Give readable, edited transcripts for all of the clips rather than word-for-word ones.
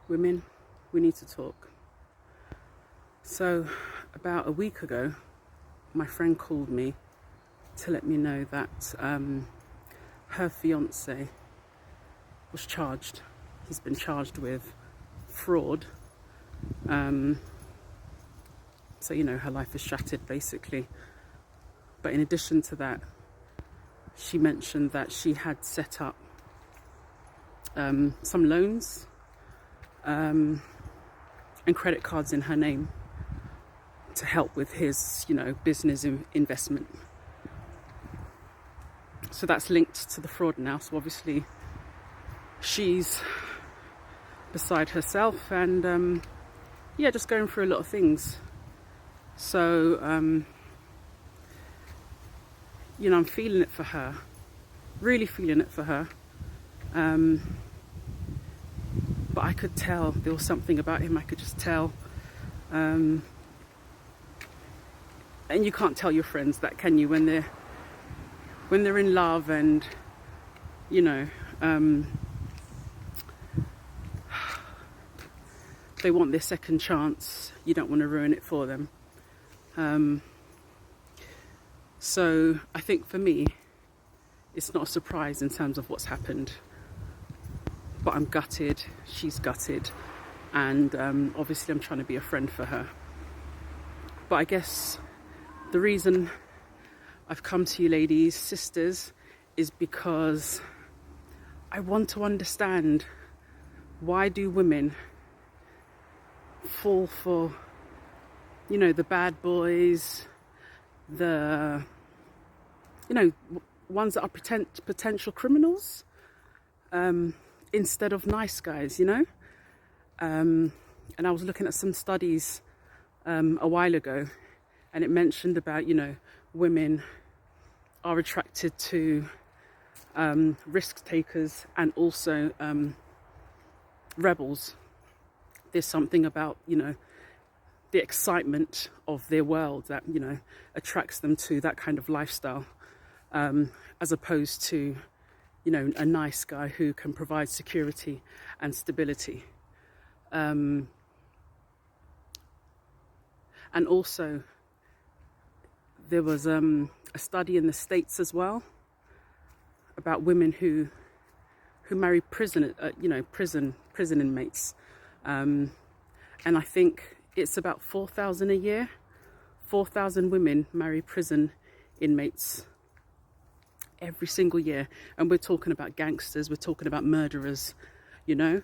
Women, we need to talk. So, about a week ago, my friend called me to let me know that her fiance was charged. He's been charged with fraud. So, her life is shattered basically. But in addition to that, she mentioned that she had set up some loans and credit cards in her name to help with his, business investment. So that's linked to the fraud now. So obviously she's beside herself and just going through a lot of things. So I'm feeling it for her, really feeling it for her. But I could tell there was something about him. I could just tell. And you can't tell your friends that, can you? When they're in love and they want their second chance, you don't want to ruin it for them. So I think for me, it's not a surprise in terms of what's happened. But I'm gutted, she's gutted, and obviously I'm trying to be a friend for her. But I guess the reason I've come to you ladies, sisters, is because I want to understand, why do women fall for, the bad boys, the, ones that are potential criminals, instead of nice guys, And I was looking at some studies a while ago, and it mentioned about, women are attracted to risk takers and also rebels. There's something about, the excitement of their world that, attracts them to that kind of lifestyle, as opposed to, a nice guy who can provide security and stability. And also, there was a study in the States as well about women who marry prison inmates, and I think it's about 4,000 a year. 4,000 women marry prison inmates every single year, and we're talking about gangsters, we're talking about murderers. It's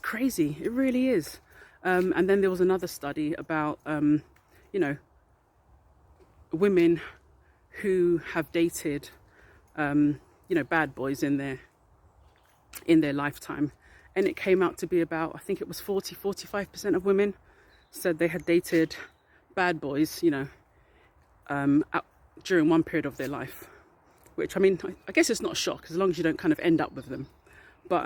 crazy, it really is. And then there was another study about women who have dated bad boys in their lifetime, and it came out to be about, I think it was 45% of women said they had dated bad boys during one period of their life, which, I guess it's not a shock as long as you don't kind of end up with them. But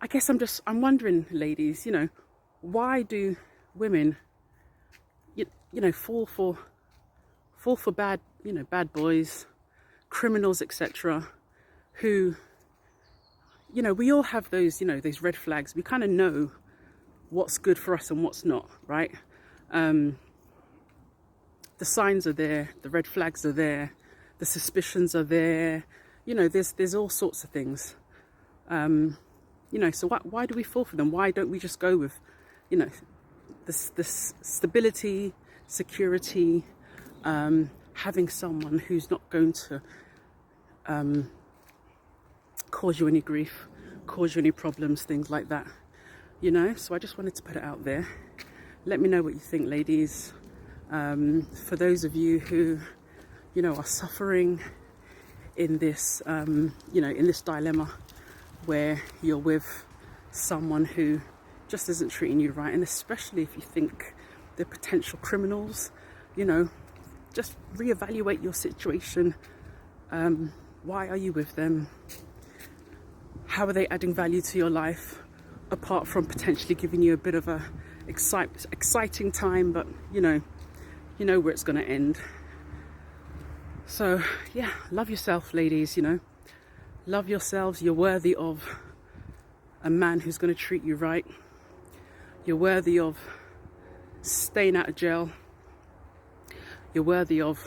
I guess I'm wondering, ladies, why do women fall for bad boys, criminals, etc., who, we all have those, those red flags. We kind of know what's good for us and what's not, right? The signs are there, the red flags are there, the suspicions are there, there's all sorts of things. So why do we fall for them? Why don't we just go with, the stability, security, having someone who's not going to cause you any grief, cause you any problems, things like that. So I just wanted to put it out there. Let me know what you think, ladies. For those of you who, are suffering in this, in this dilemma where you're with someone who just isn't treating you right, and especially if you think they're potential criminals, just reevaluate your situation. Why are you with them? How are they adding value to your life, apart from potentially giving you a bit of a exciting time, but you know where it's going to end. So yeah, love yourself, ladies. Love yourselves. You're worthy of a man who's going to treat you right. You're worthy of staying out of jail. You're worthy of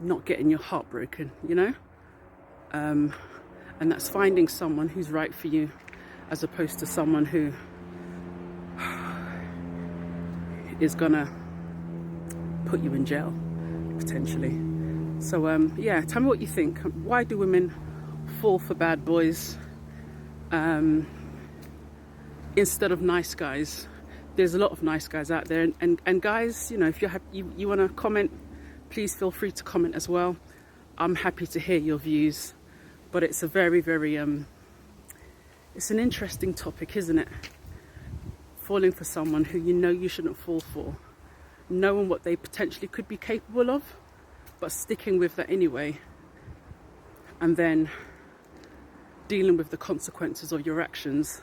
not getting your heart broken, you know? And that's finding someone who's right for you, as opposed to someone who is gonna put you in jail, potentially. So yeah, tell me what you think. Why do women fall for bad boys instead of nice guys? There's a lot of nice guys out there, and guys, you know, if you want to comment, please feel free to comment as well. I'm happy to hear your views, but it's a very, very it's an interesting topic, isn't it? Falling for someone who you know you shouldn't fall for, knowing what they potentially could be capable of, but sticking with that anyway, and then dealing with the consequences of your actions.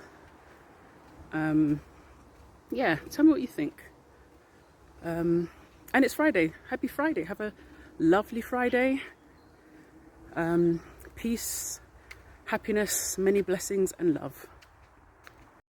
Yeah, tell me what you think. And it's Friday. Happy Friday. Have a lovely Friday. Peace, happiness, many blessings and love.